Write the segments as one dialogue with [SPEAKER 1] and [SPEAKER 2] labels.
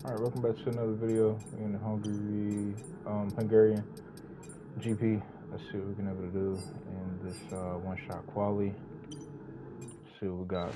[SPEAKER 1] Alright, welcome back to another video in the Hungarian GP. Let's see what we can able to do in this one-shot quali. See what we got.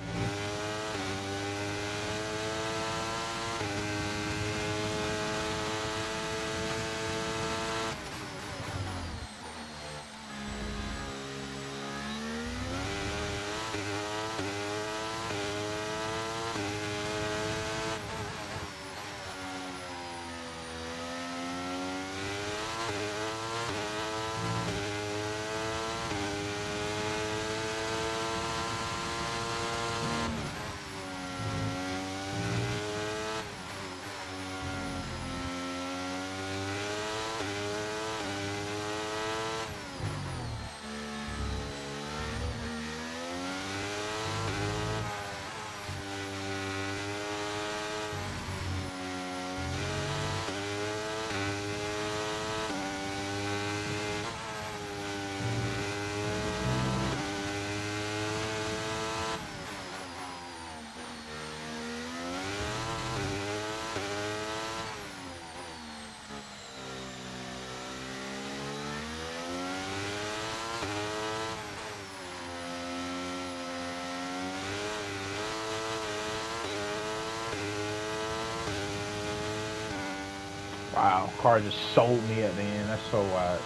[SPEAKER 1] Wow, car just sold me at the end. That's so wide.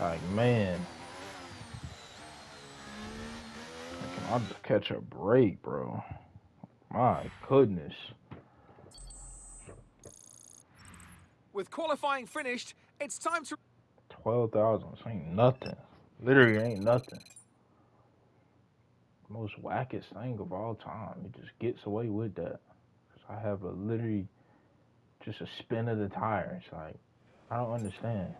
[SPEAKER 1] Like, man. Can I just catch a break, bro? My goodness.
[SPEAKER 2] With qualifying finished, it's time to
[SPEAKER 1] 12,000. This ain't nothing. Literally ain't nothing. Most wackest thing of all time. It just gets away with that. Cause I have a literally just a spin of the tires. Like, I don't understand.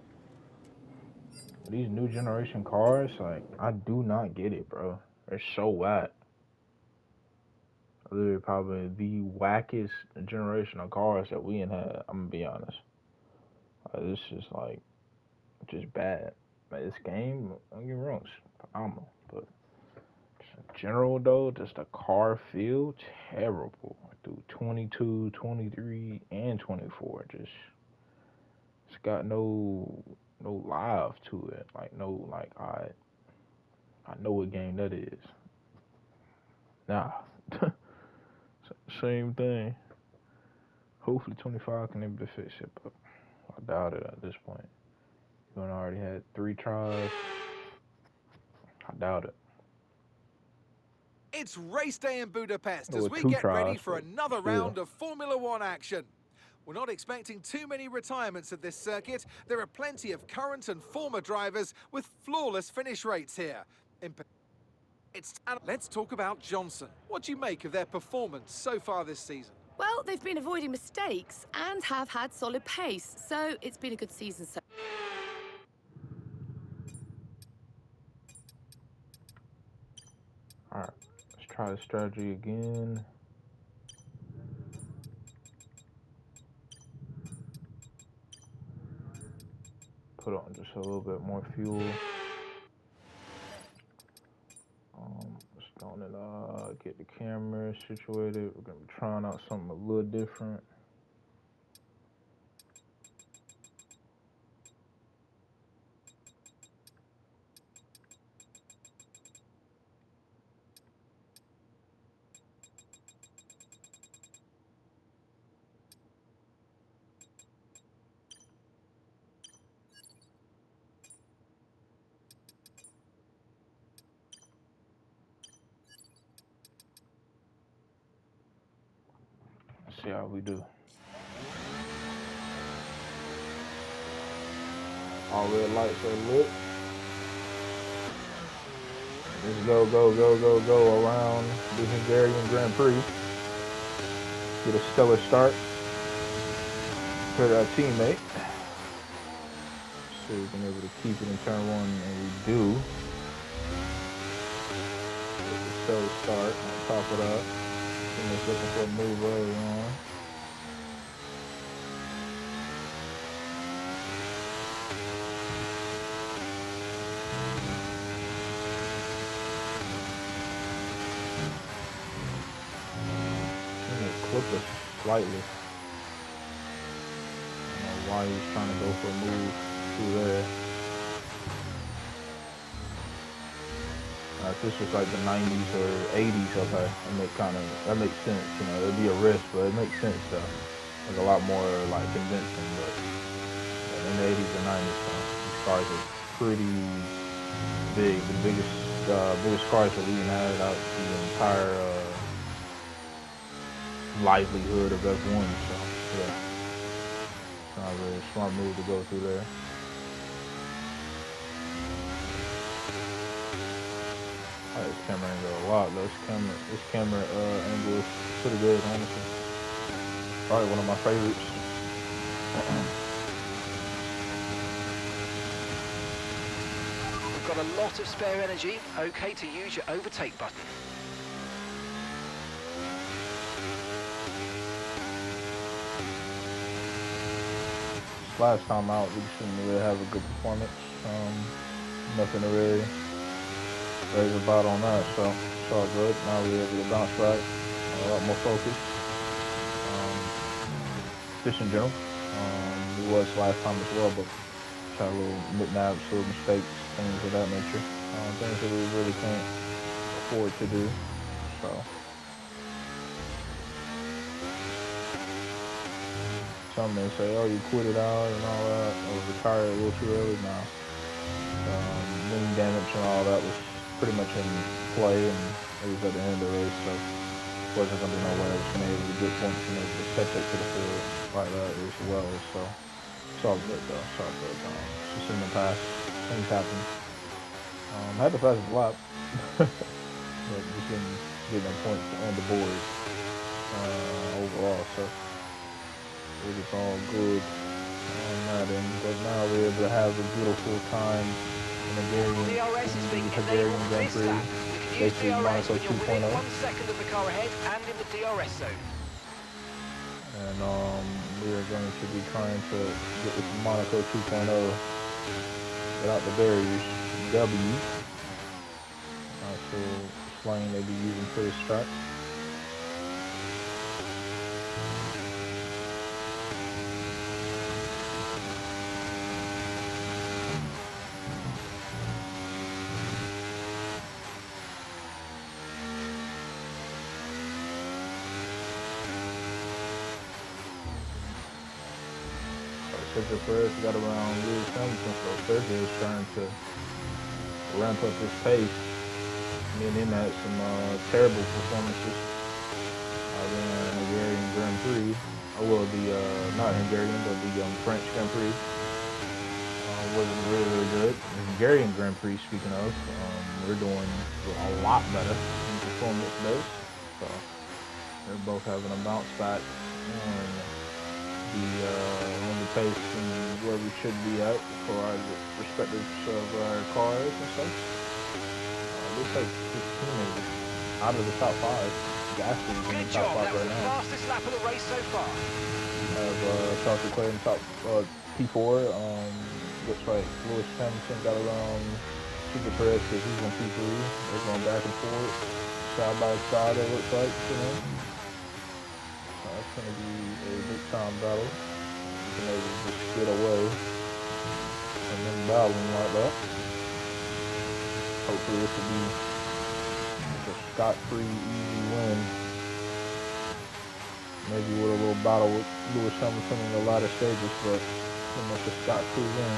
[SPEAKER 1] These new generation cars, like, I do not get it, bro. They're so whack. Literally probably the wackest generation of cars that we had. I'm gonna be honest. This is like just bad. Like, this game, don't get me wrong, it's phenomenal, but general though, just the car feel terrible. Through 22, 23, and 24, just it's got no live to it. Like no like I know what game that is. Nah, same thing. Hopefully 25 can able to fix it, but I doubt it at this point. You already had 3 tries. I doubt it.
[SPEAKER 2] It's race day in Budapest
[SPEAKER 1] Well,
[SPEAKER 2] as we
[SPEAKER 1] 2
[SPEAKER 2] get ready
[SPEAKER 1] tries,
[SPEAKER 2] for
[SPEAKER 1] but
[SPEAKER 2] another
[SPEAKER 1] still.
[SPEAKER 2] round of Formula One action. We're not expecting too many retirements at this circuit. There are plenty of current and former drivers with flawless finish rates here. Let's talk about Johnson. What do you make of their performance so far this season?
[SPEAKER 3] Well, they've been avoiding mistakes and have had solid pace, so it's been a good season so.
[SPEAKER 1] Alright, let's try the strategy again. Put on just a little bit more fuel. Just gonna get the camera situated. We're gonna be trying out something a little different. Let's see how we do. All red lights are lit. Let's go around the Hungarian Grand Prix. Get a stellar start for our teammate. So we've been able to keep it in turn 1, and we do. Get a stellar start, top it up. Teammate's looking for a move early on. Clip us slightly. why he was trying to go for a move through there. If this was like the 90s or 80s, okay, that makes sense. You know, it'd be a risk, but it makes sense though. Like a lot more like convincing. But in the 80s or 90s, these cars are pretty big. The biggest cars that we even had out the entire livelihood of F1. So yeah, it's not a really smart move to go through there. This camera angle a lot though. This camera angle is pretty good, honestly. Probably one of my favorites.
[SPEAKER 4] We've got a lot of spare energy. Okay to use your overtake button.
[SPEAKER 1] Last time out, we just didn't really have a good performance. Nothing to really raise about on that, so it's all good. Now we're able to bounce back, a lot more focused. Just in general, it was last time as well, but had a little knick-knacks, little mistakes, things of that nature. Things that we really can't afford to do. So some may say, "Oh, you quit it out and all that, or retired a little too early." Now, wing damage and all that was pretty much in play, and it was at the end of the race, so wasn't going to be no way I was going to be able to get points and able to catch up to the field like that as well. So it's all good though. It's all good. Just in the past, things happen. I had the fastest lap, but just getting points on the board overall. So it was all good on that end. But now we're able to have a beautiful time in the Hungarian Grand Prix. Basically Monaco 2.0.
[SPEAKER 4] 1 second of the car ahead and in the DRS zone.
[SPEAKER 1] And we are going to be trying to get this Monaco 2.0 without the barriers. W. So this lane they be using for this track. Sergio Perez got around Lewis Hamilton, so Sergio is trying to ramp up his pace. Me and him had some terrible performances in the Hungarian Grand Prix. Well, not Hungarian, but the French Grand Prix wasn't really good. The Hungarian Grand Prix, speaking of, we're doing a lot better in performance base. So they're both having a bounce back on the pace and where we should be at for our respective of our cars and stuff. Looks like this team is out of the top 5. Gasly's in the top 5 right now.
[SPEAKER 4] That was the fastest lap of the race so far.
[SPEAKER 1] I have Charles Leclerc in top P4. Looks like Lewis Hamilton got around Super Perez because he's on P3. They're going back and forth, side by side. It looks like, you know. It's going to be a big time battle. You can able to just get away and then battling like that. Hopefully this will be a scot-free, easy win. Maybe with a little battle with Lewis Hamilton in the latter stages, but pretty much a scot-free win.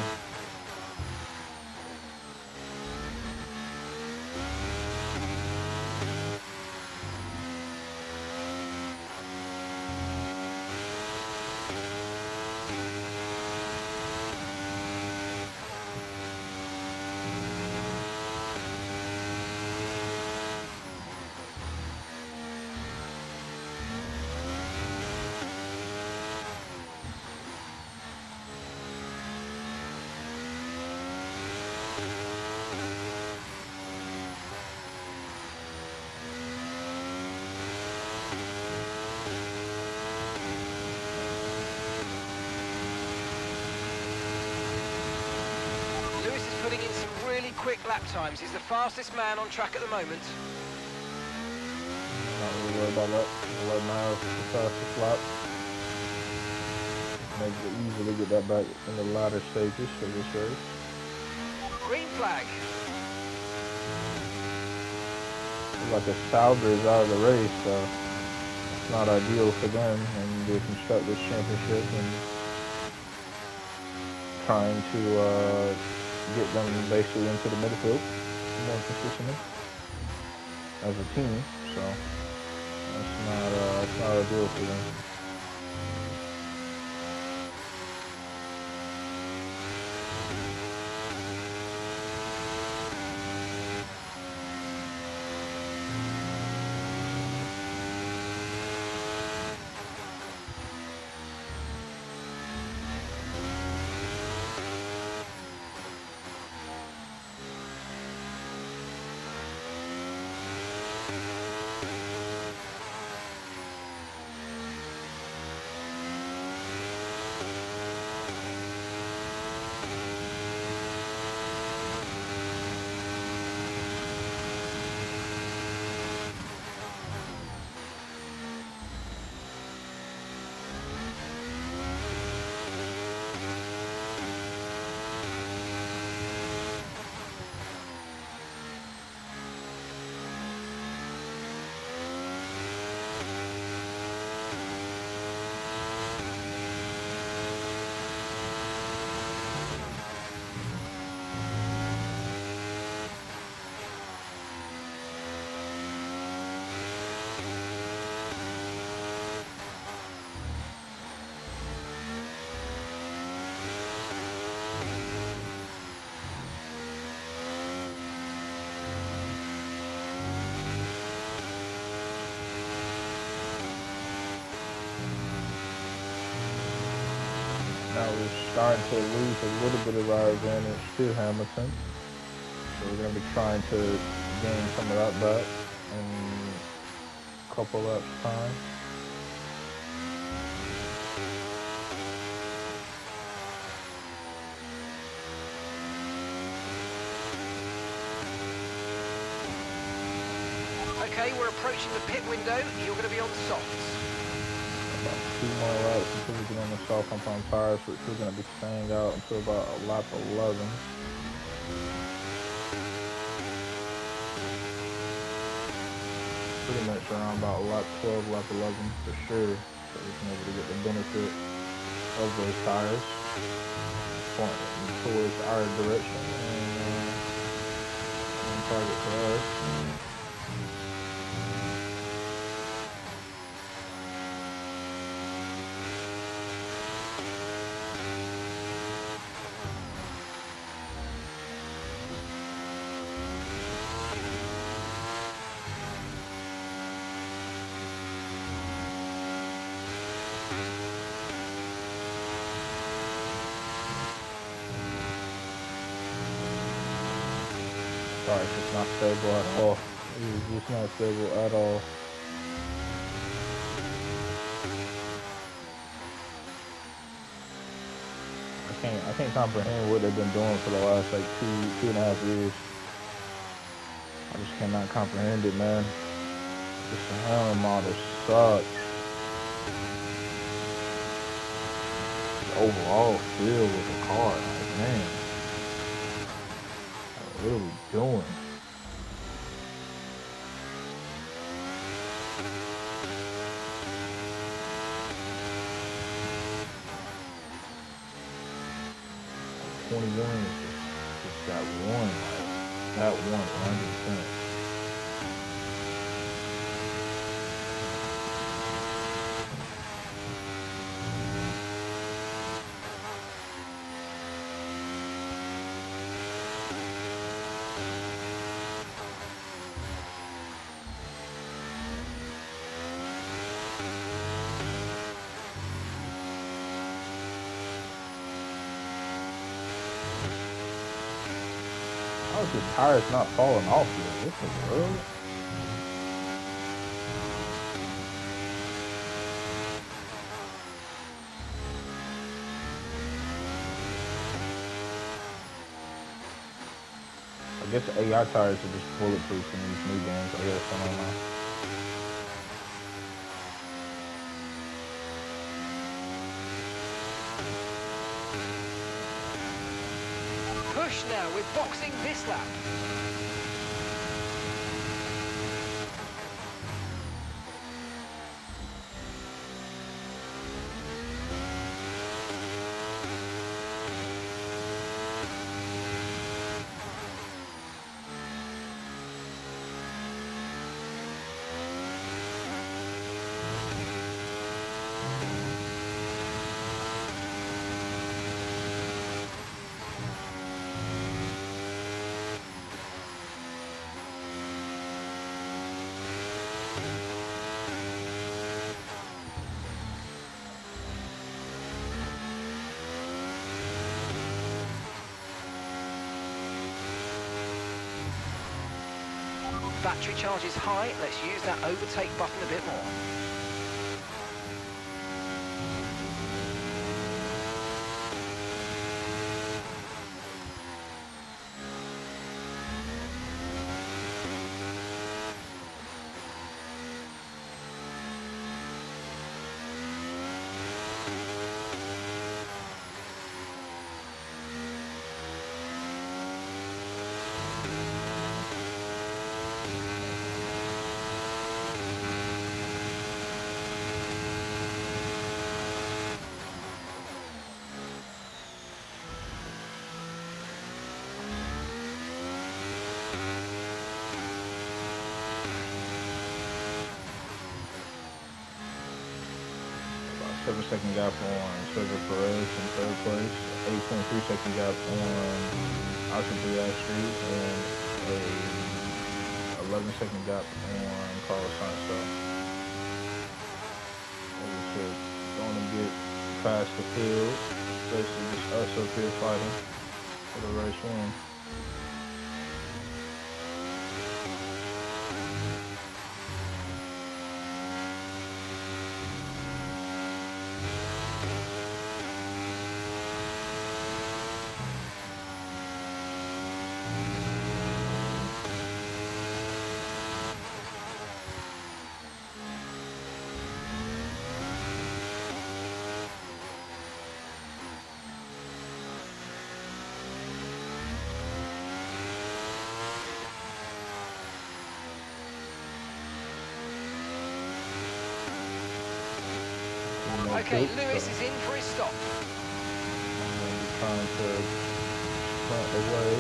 [SPEAKER 4] Putting in some really quick lap times. He's the fastest man on track at the moment.
[SPEAKER 1] Not really worried about that. I'll let him have the fastest lap. able to easily get that back in the latter stages of this race.
[SPEAKER 4] Green flag.
[SPEAKER 1] Looks like a Sauber is out of the race, so it's not ideal for them in the Constructors' Championship and trying to get them basically into the midfield more consistently as a team. So that's not ideal for them. Now we're starting to lose a little bit of our advantage to Hamilton. So we're going to be trying to gain some of that back in a couple laps time.
[SPEAKER 4] Okay, we're approaching the pit window. You're going to be on softs.
[SPEAKER 1] About 2 more laps until we get on the soft compound tires, which we're going to be staying out until about lap 11. Pretty much around about lap 12, lap 11 for sure, so we can be able to get the benefit of those tires pointing towards our direction and target for us. Sorry, it's just not stable at all. It's just not stable at all. I can't comprehend what they've been doing for the last like two and a half years. I just cannot comprehend it, man. This Hamlin model sucks. The overall feel with the car, like, man. What are we doing? Like 21 is just that one, like that one 100%. How is the tires not falling off here? This is early. I guess the AI tires are just bulletproof in these new games. I guess, I don't know.
[SPEAKER 4] now. We're boxing this lap. Battery charge is high. Let's use that overtake button a bit more.
[SPEAKER 1] About 7-second gap on Sergio Perez in third place. 8.3-second gap on Austin Piastri, and a 11-second gap on Carlos Sainz. So it's just going to get past the field, especially just us up here fighting for the race win.
[SPEAKER 4] Okay, Lewis is in for his stop.
[SPEAKER 1] Trying to front away.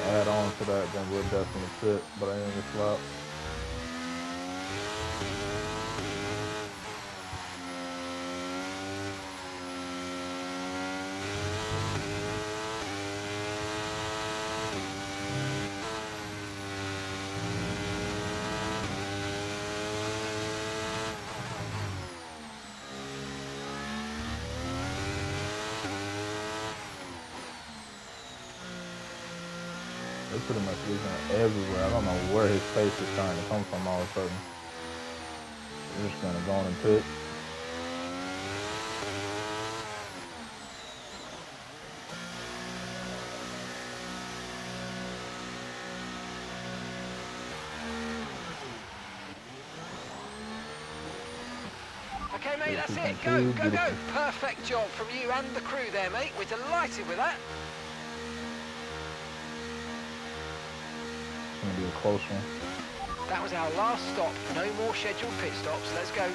[SPEAKER 1] Add on to that, then we'll definitely fit by the end of this lap. They're pretty much losing everywhere. I don't know where his pace is trying to come from all of a sudden. We're just going to go on and pit.
[SPEAKER 4] Okay, mate, that's it. Go, go, go. Perfect job from you and the crew there, mate. We're delighted with that.
[SPEAKER 1] It's going to be a close one.
[SPEAKER 4] That was our last stop. No more scheduled pit stops. Let's go.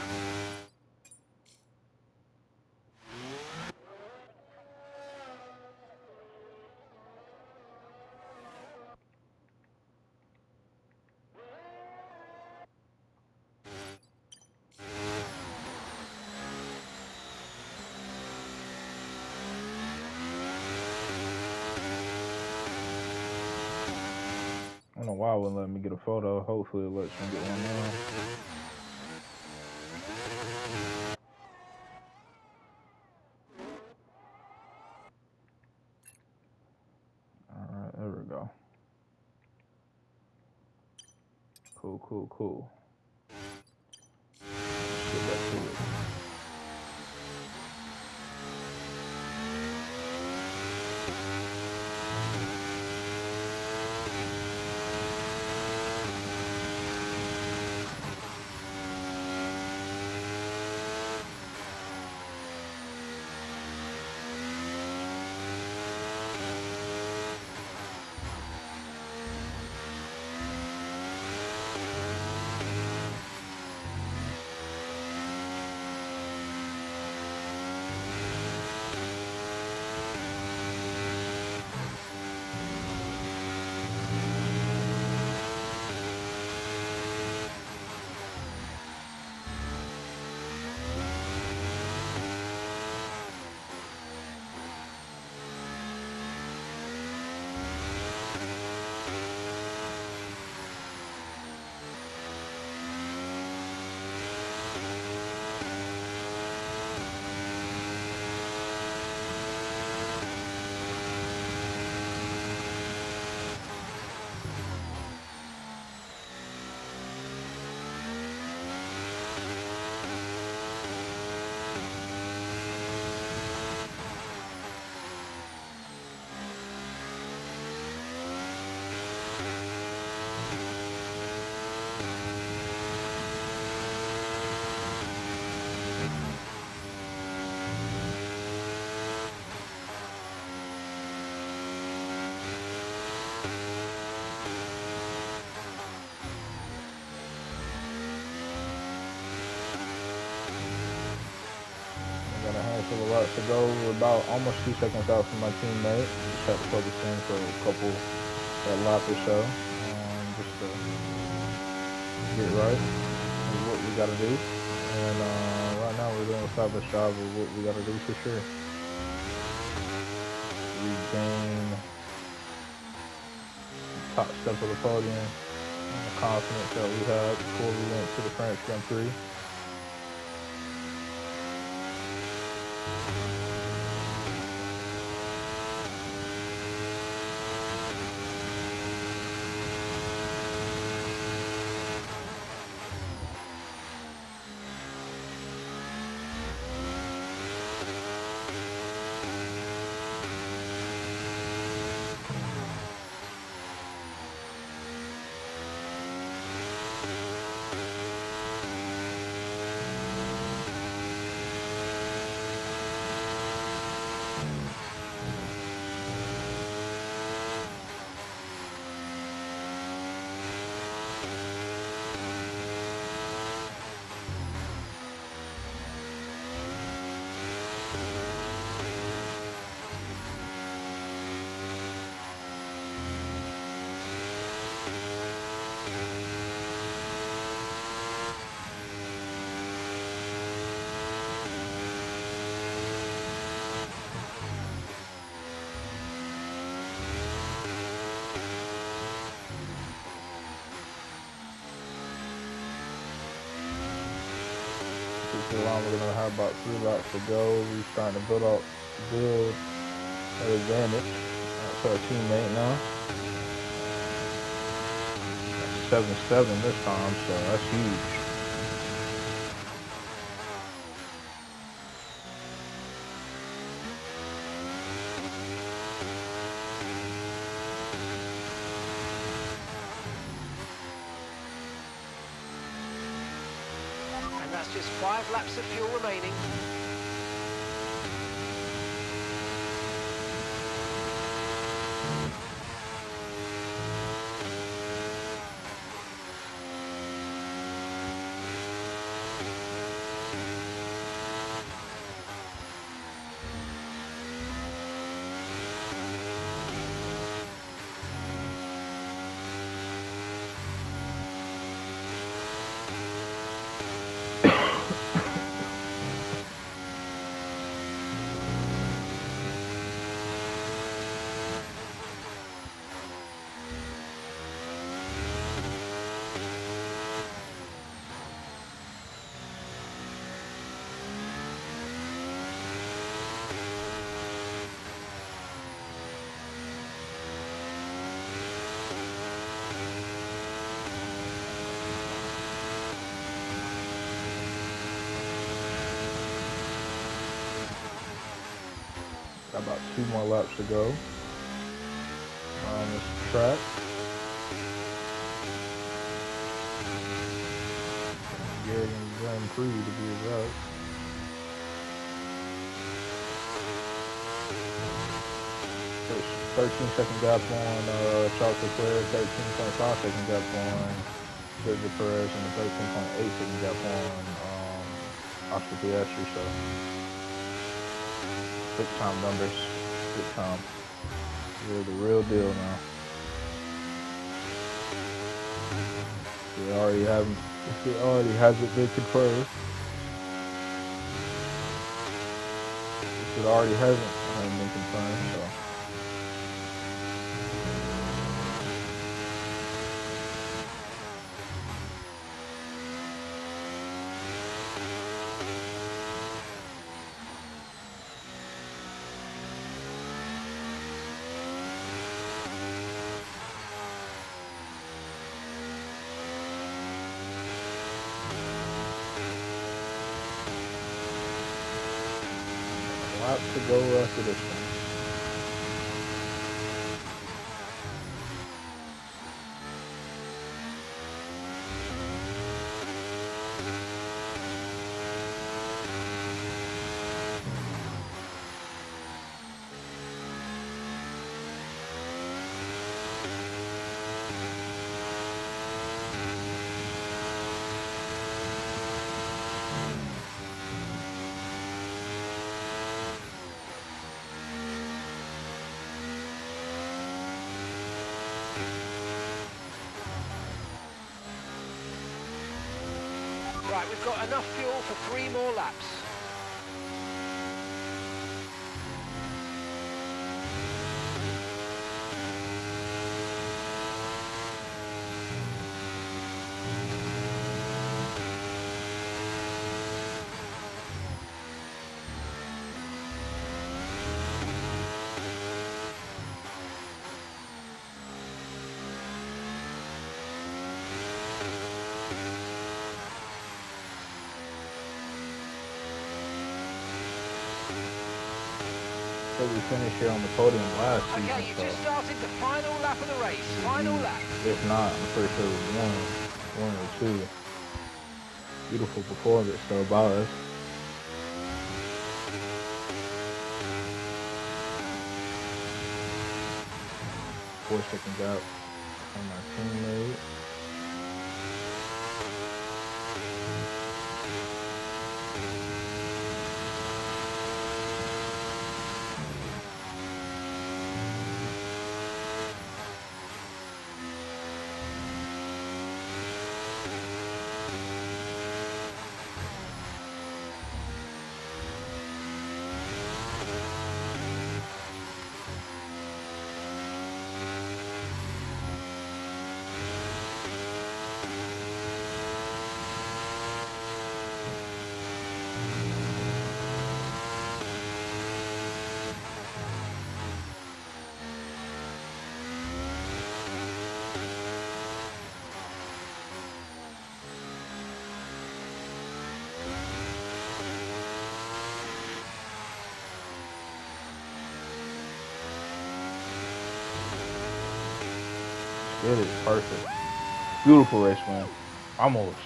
[SPEAKER 1] I don't know why it wouldn't let me get a photo. Hopefully it lets me get one now. Cool, cool, cool. Let's get back to it. Got a handful of laps to go. We're about almost 2 seconds out from my teammate. Just had to focus in for a couple lap or so, just to get right with what we got to do. And right now we're doing a fabulous job of what we got to do for sure. Regain the top step of the podium and the confidence that we had before we went to the French Grand Prix. We're gonna have about 3 laps to go. We're starting to build an advantage to our teammate now. 7-7 this time, so that's huge.
[SPEAKER 4] And that's just 5 laps of fuel remaining.
[SPEAKER 1] Got about 2 more laps to go around this track. Gary Grand Prix to be exact. There's 13-second gap on Charles Leclerc, 13.5-second gap on Sergio Perez, and a 13.8-second gap on Oscar Piastri. So big time numbers, big time. They're the real deal now. It already hasn't been confirmed. It already hasn't been confirmed. So. Lots to go after this one.
[SPEAKER 4] Right, we've got enough fuel for 3 more laps.
[SPEAKER 1] So we finished here on the podium last season.
[SPEAKER 4] Okay, you just started the final lap of the race. Final lap.
[SPEAKER 1] If not, I'm pretty sure it was one or two. Beautiful performance though by us. Four-second gap on my teammate. It is perfect. Beautiful race, man. Almost.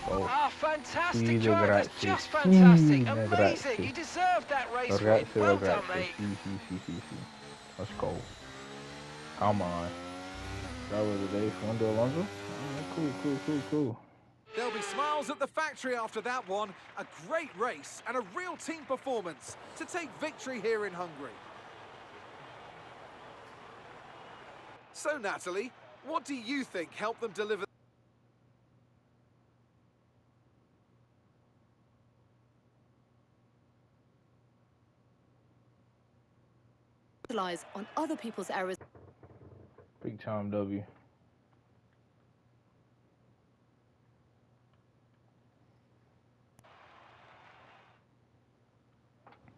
[SPEAKER 1] So,
[SPEAKER 4] Ah, fantastic
[SPEAKER 1] sì,
[SPEAKER 4] drivers,
[SPEAKER 1] grazie.
[SPEAKER 4] just fantastic,
[SPEAKER 1] Sì,
[SPEAKER 4] amazing.
[SPEAKER 1] grazie.
[SPEAKER 4] You deserve that race win.
[SPEAKER 1] Grazie,
[SPEAKER 4] Well done,
[SPEAKER 1] grazie.
[SPEAKER 4] mate.
[SPEAKER 1] Sì. Let's go. Come on. That was the day for Fernando Alonso. Cool.
[SPEAKER 2] There'll be smiles at the factory after that one. A great race and a real team performance to take victory here in Hungary. So, Natalie, what do you think helped them deliver?
[SPEAKER 3] Capitalize on other people's errors.
[SPEAKER 1] Big time W.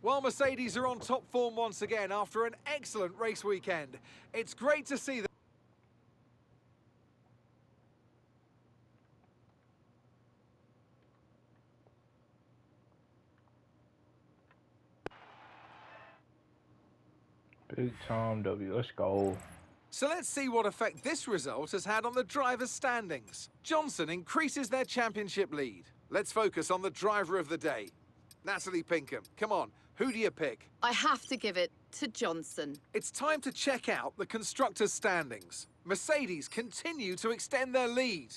[SPEAKER 2] Well, Mercedes are on top form once again after an excellent race weekend. It's great to see them.
[SPEAKER 1] Big time W. Let's go.
[SPEAKER 2] So let's see what effect this result has had on the drivers' standings. Johnson increases their championship lead. Let's focus on the driver of the day. Natalie Pinkham, come on, who do you pick?
[SPEAKER 3] I have to give it to Johnson.
[SPEAKER 2] It's time to check out the constructors' standings. Mercedes continue to extend their lead.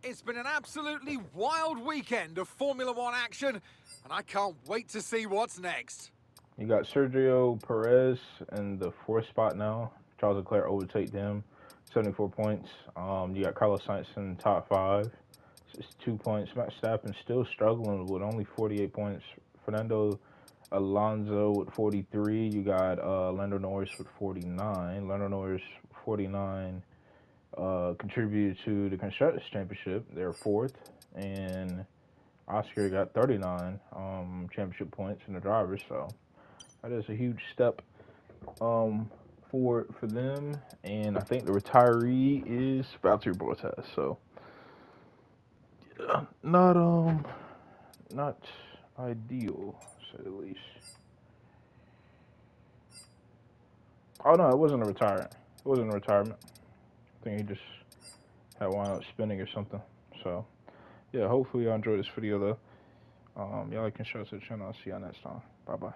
[SPEAKER 2] It's been an absolutely wild weekend of Formula One action, and I can't wait to see what's next.
[SPEAKER 1] You got Sergio Perez in the 4th spot now. Charles Leclerc overtake them, 74 points. You got Carlos Sainz in top 5, it's 2 points. Max Verstappen still struggling with only 48 points. Fernando Alonso with 43. You got Lando Norris with 49. Lando Norris 49 contributed to the Constructors' Championship. They're 4th, and Oscar got 39 championship points in the drivers. So that is a huge step forward for them. And I think the retiree is Valtteri Bottas. So yeah, not ideal, to say the least. Oh no, it wasn't a retirement. It wasn't a retirement. I think he just had wound up spinning or something. So yeah, hopefully y'all enjoyed this video though. Y'all like and subscribe to the channel. I'll see y'all next time. Bye bye.